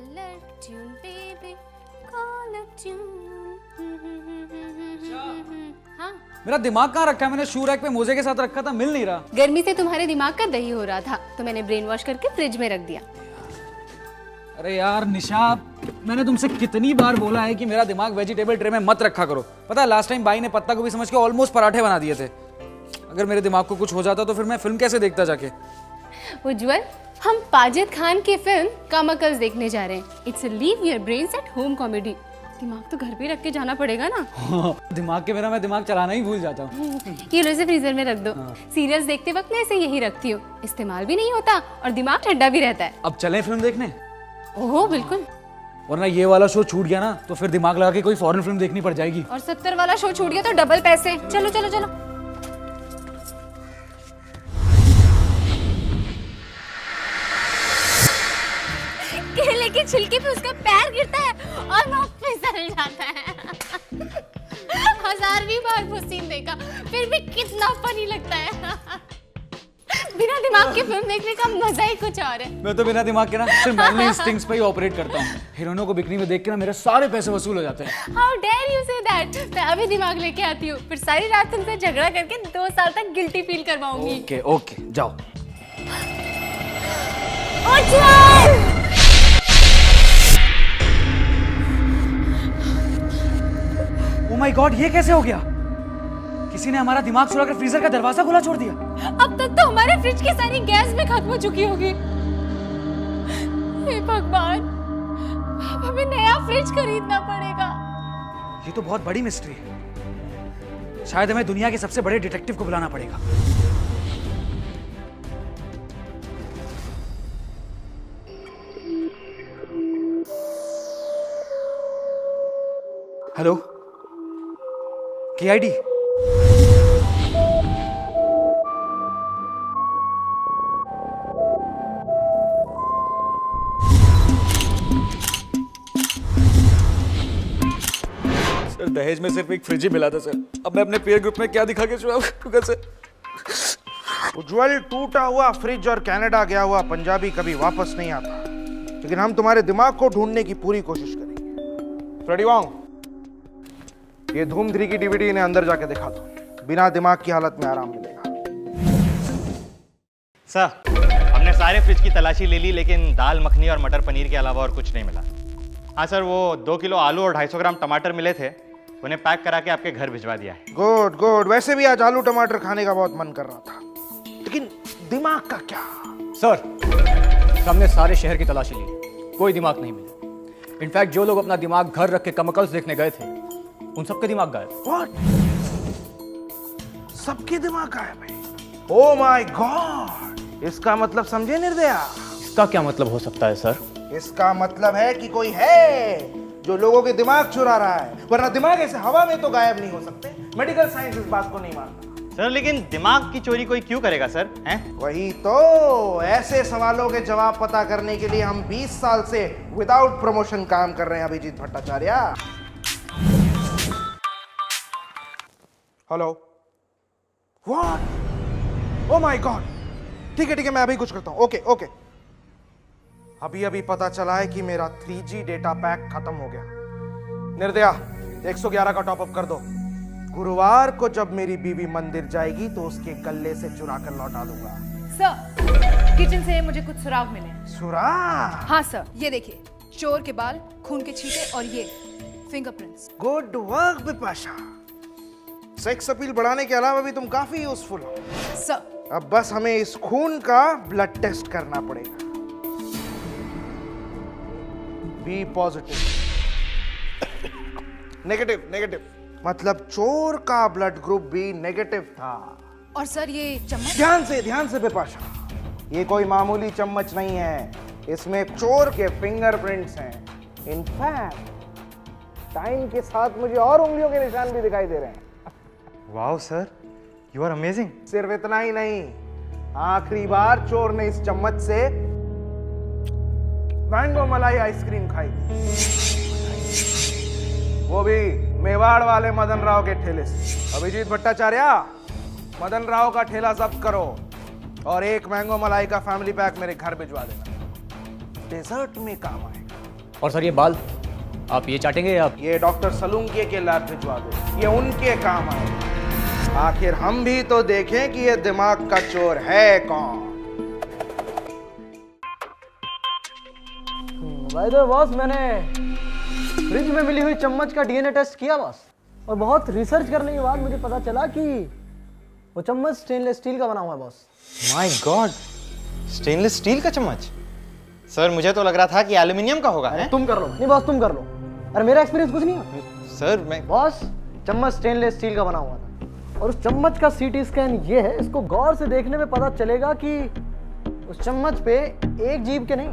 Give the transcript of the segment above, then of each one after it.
Color tune, baby. Color tune. हाँ, मेरा दिमाग कहाँ रखा है? मैंने शू रैक पे मोजे के साथ रखा था, मिल नहीं रहा। गर्मी से तुम्हारे दिमाग का दही हो रहा था तो मैंने ब्रेन वॉश करके फ्रिज में रख दिया। अरे यार निशा, मैंने तुमसे कितनी बार बोला है कि मेरा दिमाग वेजिटेबल ट्रे में मत रखा करो। पता है लास्ट टाइम भाई ने पत्ता गोभी समझ के ऑलमोस्ट पराठे बना दिए थे। अगर मेरे दिमाग को कुछ हो जाता तो फिर मैं फिल्म कैसे देखता जाके? उज्जवल, हम पाजिद खान की फिल्म कमकल्स देखने जा रहे हैं। It's leave your brains at home comedy. दिमाग तो घर पे रख के जाना पड़ेगा ना। दिमाग के बिना मैं दिमाग चलाना ही भूल जाता हूँ। ये लो, इसे फ्रीजर में रख दो। सीरियल्स देखते वक्त मैं इसे यही रखती हूँ, इस्तेमाल भी नहीं होता और दिमाग ठंडा भी रहता है। अब चलें फिल्म देखने? ओह बिल्कुल। वरना ये वाला शो छूट गया ना तो फिर दिमाग लगा के कोई फॉरेन फिल्म देखनी पड़ जाएगी। और 70 वाला शो छूट गया तो डबल पैसे। चलो चलो चलो। केले के छिलके पे उसका पैर गिरता है और वो फिसल जाता है। 1000वीं बार वो सीन देखा फिर भी कितना फनी लगता है। बिना दिमाग की फिल्म देखने का मजा ही कुछ और है। मैं तो बिना दिमाग के ना सिर्फ मैनली इंस्टिंक्ट्स पे ही ऑपरेट करता हूँ। हीरोइनों को बिकनी में देख के ना मेरे सारे पैसे वसूल हो जाते हैं। How dare you say that? मैं अभी दिमाग लेके आती हूँ, फिर सारी रात तुमसे झगड़ा करके 2 साल तक गिल्टी फील करवाऊंगी। ओके ओके जाओ। उज्जवल! ओ माय गॉड, ये कैसे हो गया? किसी ने हमारा दिमाग चुरा कर फ्रीजर का दरवाजा खुला छोड़ दिया। अब तक तो हमारे फ्रिज की सारी गैस भी खत्म हो चुकी होगी। हे भगवान, अब हमें नया फ्रिज खरीदना पड़ेगा। ये तो बहुत बड़ी मिस्ट्री है। शायद हमें दुनिया के सबसे बड़े डिटेक्टिव को बुलाना पड़ेगा। हेलो, केआईडी? सर दहेज में सिर्फ एक फ्रिज ही मिला था सर। अब मैं अपने पीयर ग्रुप में क्या दिखा के चुनाव सर? उज्जवल, टूटा हुआ फ्रिज और कनाडा गया हुआ पंजाबी कभी वापस नहीं आता, लेकिन हम तुम्हारे दिमाग को ढूंढने की पूरी कोशिश करेंगे। फ्रेडी वॉन्ग, ये धूम 3 की डीवीडी इन्हें अंदर जाके दिखा दो। बिना दिमाग की हालत में आराम मिलेगा। सर, हमने सारे फ्रिज की तलाशी ले ली लेकिन दाल मखनी और मटर पनीर के अलावा और कुछ नहीं मिला। हाँ सर, वो 2 किलो आलू और 250 ग्राम टमाटर मिले थे, उन्हें पैक करा के आपके घर भिजवा दिया है। Good good. वैसे भी आज आलू टमाटर खाने का बहुत मन कर रहा था, लेकिन दिमाग का क्या? सर, हमने सारे शहर की तलाशी ली, कोई दिमाग नहीं मिला। इनफैक्ट जो लोग अपना दिमाग घर रख के कमकल्स देखने गए थे उन सबके दिमाग गायब। What? सबके दिमाग गायब है? ओह माय गॉड! इसका मतलब समझे निर्दया? इसका क्या मतलब हो सकता है सर? इसका मतलब है कि कोई है जो लोगों के दिमाग चुरा रहा है, वरना दिमाग ऐसे हवा में तो गायब नहीं हो सकते। मेडिकल साइंस इस बात को नहीं मानता। सर लेकिन दिमाग की चोरी कोई क्यों करेगा सर? हैं? वही तो, ऐसे सवालों के जवाब पता करने के लिए हम 20 साल से विदाउट प्रमोशन काम कर रहे हैं Abhijit Bhattacharya. Hello, what? Oh my god! ठीक है मैं अभी कुछ करता हूं। Okay okay. अभी पता चला है कि मेरा 3G डेटा पैक खत्म हो गया। निर्दया, 111 का टॉप अप कर दो। गुरुवार को जब मेरी बीवी मंदिर जाएगी तो उसके गले से चुरा कर लौटा दूंगा। सर, किचन से मुझे कुछ सुराग मिले। सुराग? हाँ सर, ये देखिए, चोर के बाल, खून के छींटे और ये fingerprints. Good work Bipasha. Sex appeal बढ़ाने के अलावा भी तुम काफी यूजफुल हो। सर, अब बस हमें इस खून का ब्लड टेस्ट करना पड़ेगा। B positive. नेगेटिव। मतलब चोर का ब्लड ग्रुप भी नेगेटिव था। और सर ये चम्मच? ध्यान से बिपाशा, ये कोई मामूली चम्मच नहीं है, इसमें चोर के फिंगरप्रिंट्स हैं। इनफैक्ट टाइम के साथ मुझे और उंगलियों के निशान भी दिखाई दे रहे हैं। Wow sir, you are amazing. सिर्फ इतना ही नहीं, आखिरी बार चोर ने इस चम्मच से मैंगो मलाई आइसक्रीम खाई थी, वो भी मेवाड़ वाले मदन राव के ठेले से। अभिजीत भट्टाचार्य, मदन राव का ठेला जब्त करो और 1 मैंगो मलाई का फैमिली पैक मेरे घर भिजवा देना, डेजर्ट में काम आएगा। और सर ये बाल आप ये चाटेंगे या ये डॉक्टर सलूंके के लैब भिजवा दो, ये उनके काम आएगा। आखिर हम भी तो देखें कि ये दिमाग का चोर है कौन। भाई तो बॉस मैंने फ्रिज में मिली हुई चम्मच का डीएनए टेस्ट किया बॉस, और बहुत रिसर्च करने के बाद मुझे पता चला कि वो चम्मच स्टेनलेस स्टील का बना हुआ है boss. My God, stainless steel का चम्मच? सर मुझे तो लग रहा था कि एल्यूमिनियम का होगा। है तुम कर लो। नहीं बॉस तुम कर लो। अरे मेरा एक्सपीरियंस कुछ नहीं है सर। मैं बॉस, चम्मच स्टेनलेस स्टील का बना हुआ था और उस चम्मच का सीटी स्कैन ये है। इसको गौर से देखने में पता चलेगा कि उस चम्मच पे एक जीभ के नहीं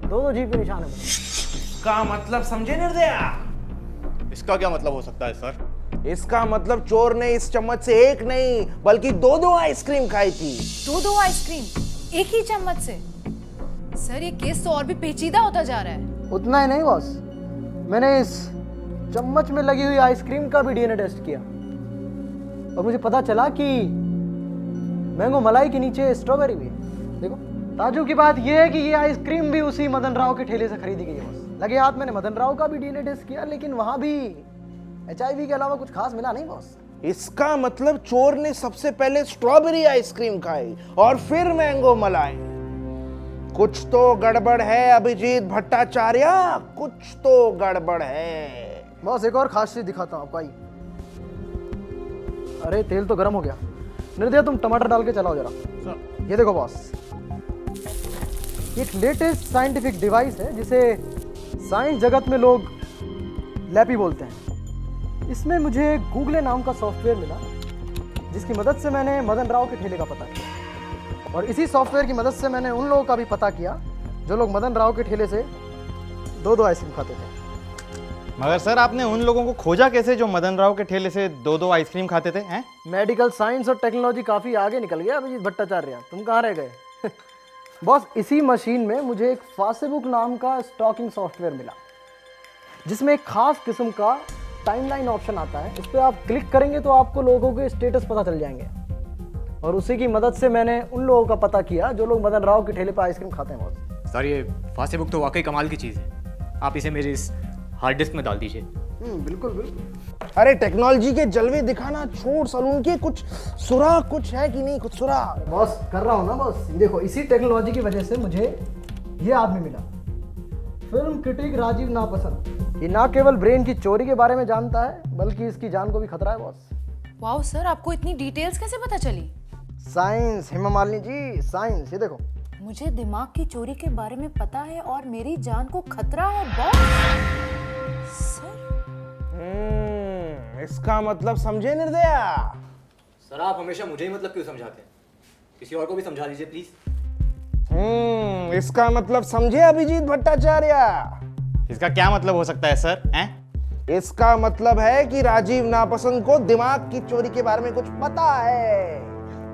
दो जीभ के निशान है। का मतलब समझे निर्दया? इसका क्या मतलब हो सकता है सर? इसका मतलब चोर ने इस चम्मच से एक नहीं बल्कि दो आइसक्रीम खाई थी। दो आइसक्रीम एक ही चम्मच से? सर ये केस तो और भी पेचीदा होता जा रहा है। उतना ही नहीं बॉस, मैंने इस चम्मच में लगी हुई आइसक्रीम का भी डीएनए टेस्ट किया और मुझे पता चला कि मैंगो मलाई के नीचे स्ट्रॉबेरी भी है। देखो ताजुब की बात यह है कि ये आइसक्रीम भी उसी मदन राव के ठेले से खरीदी गई है बॉस। लगे हाथ मैंने मदन राव का भी डीएनए टेस्ट किया, लेकिन वहां भी HIV के अलावा कुछ खास मिला नहीं बॉस। इसका मतलब चोर ने सबसे पहले स्ट्रॉबेरी आइसक्रीम खाई और फिर मैंगो मलाई। कुछ तो गड़बड़ है अभिजीत भट्टाचार्य, कुछ तो गड़बड़ है। बॉस एक और खास चीज दिखाता हूँ आपको, आई। अरे तेल तो गर्म हो गया। निर्दया तुम टमाटर डाल के चलाओ जरा। ये देखो बॉस, एक लेटेस्ट साइंटिफिक डिवाइस है जिसे साइंस जगत में लोग लैपी बोलते हैं। इसमें मुझे गूगले नाम का सॉफ्टवेयर मिला जिसकी मदद से मैंने मदन राव के ठेले का पता किया, और इसी सॉफ्टवेयर की मदद से मैंने उन लोगों का भी पता किया जो लोग मदन राव के ठेले से दो आइसक्रीम खाते थे। मगर सर आपने उन लोगों को खोजा कैसे जो मदन राव के ठेले से दो आइसक्रीम खाते थे? हैं? मेडिकल साइंस और टेक्नोलॉजी काफ़ी आगे निकल गया अभिजीत भट्टाचार्य, तुम कहाँ रह गए? बॉस इसी मशीन में मुझे एक फेसबुक नाम का स्टॉकिंग सॉफ्टवेयर मिला जिसमें एक खास किस्म का टाइमलाइन ऑप्शन आता है। इस पर आप क्लिक करेंगे तो आपको लोगों के स्टेटस पता चल जाएंगे, और उसी की मदद से मैंने उन लोगों का पता किया जो लोग मदन राव के ठेले पर आइसक्रीम खाते हैं बॉस। सर ये फेसबुक तो वाकई कमाल की चीज़ है, आप इसे मेरे इस हार्ड डिस्क में डाल दीजिए। बिल्कुल बिल्कुल। अरे टेक्नोलॉजी के जलवे दिखाना छोड़, सलून के कुछ सुराग कुछ है कि नहीं? कुछ सुराग बॉस कर रहा हूँ ना बॉस। देखो इसी टेक्नोलॉजी की वजह से मुझे ये आदमी मिला, फिल्म क्रिटिक राजीव नापसंद। ये ना केवल ब्रेन की चोरी के बारे में जानता है बल्कि इसकी जान को भी खतरा है बॉस। वाओ सर, आपको इतनी डिटेल्स कैसे पता चली? Science Hema Malini ji, science. ये देखो मुझे दिमाग की चोरी के बारे में पता है और मेरी जान को खतरा है बॉस। सर इसका मतलब समझे निर्दया? सर आप हमेशा मुझे ही मतलब क्यों समझाते हैं? किसी और को भी समझा दीजिए प्लीज। इसका मतलब समझे अभिजीत भट्टाचार्य? इसका क्या मतलब हो सकता है सर? हैं? इसका मतलब है कि राजीव नापसंद को दिमाग की चोरी के बारे में कुछ पता है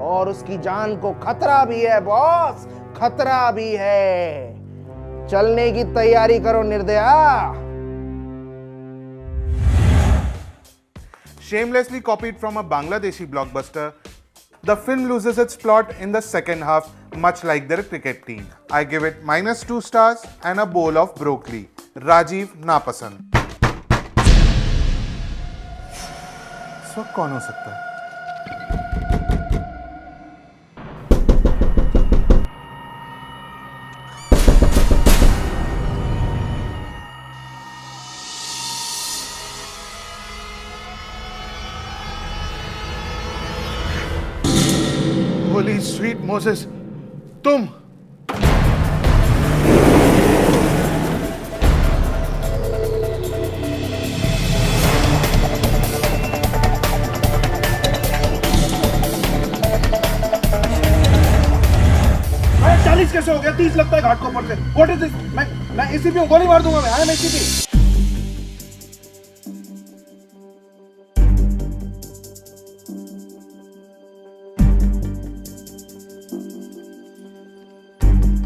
और उसकी जान को खतरा भी है बॉस, खतरा भी है। चलने की तैयारी करो निर्दया। Shamelessly copied from a Bangladeshi blockbuster, the film loses its plot in the second half, much like their cricket team. I give it -2 stars and a bowl of broccoli. Rajiv Napasand. इस वक्त कौन हो सकता है? Holi sweet Moses, तुम! अरे 40 कैसे हो गया? 30 लगता है घाट को ऊपर से। What is this? मैं एसीपी हूं, गोली मार दूंगा मैं। I am ACP.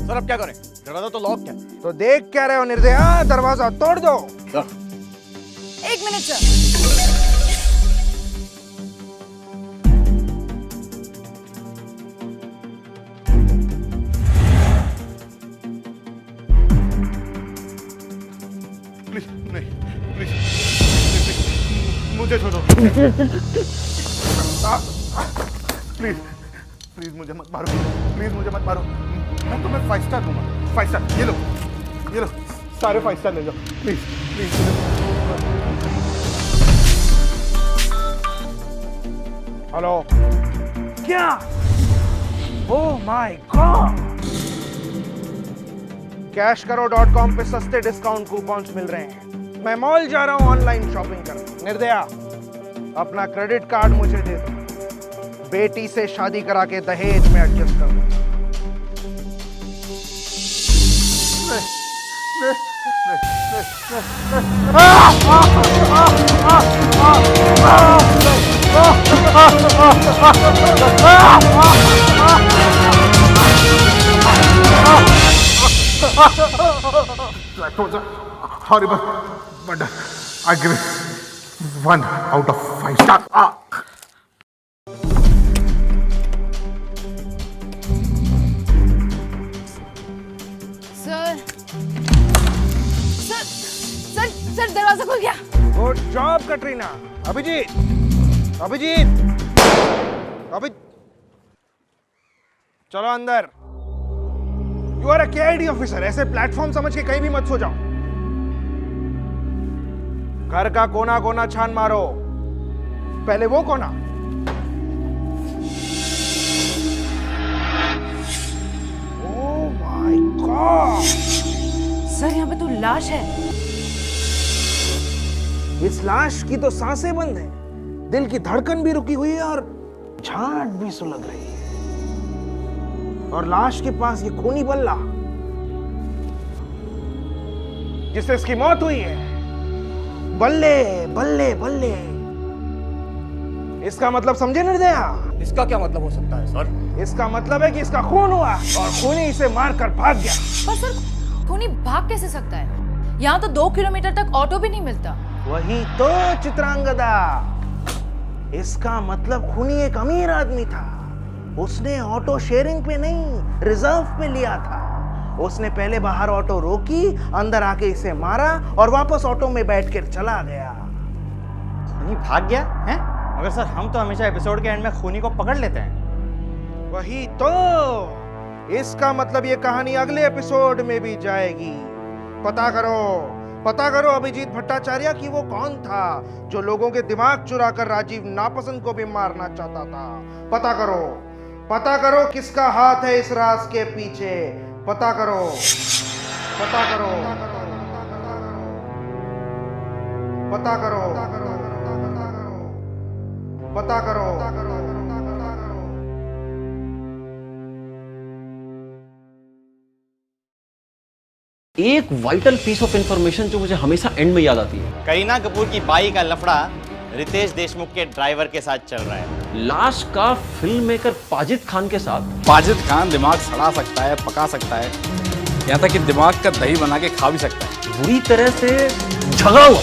सर अब क्या करें? दरवाजा तो लॉक है। तो देख क्या रहे हो निर्दया? दरवाजा तोड़ दो। Sir 1 minute sir. मुझे छोड़ो प्लीज प्लीज मुझे मत मारो, प्लीज मुझे मत मारो। मैं तुम्हें 5 स्टार दूंगा, 5 स्टार। ये लो सारे 5 स्टार ले जाओ प्लीज प्लीज। हेलो, क्या? ओह माय गॉड! cashkaro.com पे सस्ते डिस्काउंट कूपन्स मिल रहे हैं। मैं मॉल जा रहा हूं ऑनलाइन शॉपिंग करने। निर्दया, अपना क्रेडिट कार्ड मुझे दे दो। बेटी से शादी करा के दहेज में एडजस्ट कर दो। That was a horrible murder. I give it 1 out of 5 stars. Sir sir sir sir दरवाजा खुल गया। Good job Katrina. Abhijeet, Abhijeet, चलो अंदर। You are a KID officer, ऐसे प्लेटफॉर्म समझ के कहीं भी मत सो जाओ। घर का कोना कोना छान मारो। पहले वो कोना। ओह माय गॉड! सर यहाँ पे तो लाश है। इस लाश की तो सांसें बंद है, दिल की धड़कन भी रुकी हुई है और झांट भी सुलग रही है। और लाश के पास ये खूनी बल्ला जिससे इसकी मौत हुई है। बल्ले बल्ले बल्ले, इसका मतलब समझे निर्दया? इसका क्या मतलब हो सकता है सर? इसका मतलब है कि इसका खून हुआ और खूनी इसे मारकर भाग गया। पर सर खूनी भाग कैसे सकता है? यहाँ तो 2 किलोमीटर तक ऑटो भी नहीं मिलता। वही तो चित्रांगदा, इसका मतलब खूनी एक अमीर आदमी था। उसने ऑटो शेयरिंग पे नहीं, रिजर्व पे लिया था। उसने पहले बाहर ऑटो रोकी, अंदर आके इसे मारा और वापस ऑटो में बैठकर चला गया। खूनी भाग गया है? मगर सर हम तो हमेशा एपिसोड के एंड में खूनी को पकड़ लेते हैं। वही तो, इसका मतलब ये कहानी अगले एपिसोड में भी जाएगी। पता करो अभिजीत भट्टाचार्य कि वो कौन था जो लोगों के दिमाग चुराकर राजीव नापसंद को भी मारना चाहता था। पता करो किसका हाथ है इस राज के पीछे। पता करो। एक वाइटल पीस ऑफ इंफॉर्मेशन जो मुझे हमेशा एंड में याद आती है। करीना कपूर की बाई का लफड़ा रितेश देशमुख के ड्राइवर के साथ चल रहा है। लाश का फिल्म मेकर पाजिद खान के साथ। पाजिद खान दिमाग सड़ा सकता है, पका सकता है, यहाँ तक कि दिमाग का दही बना के खा भी सकता है। बुरी तरह से झगड़ा हुआ।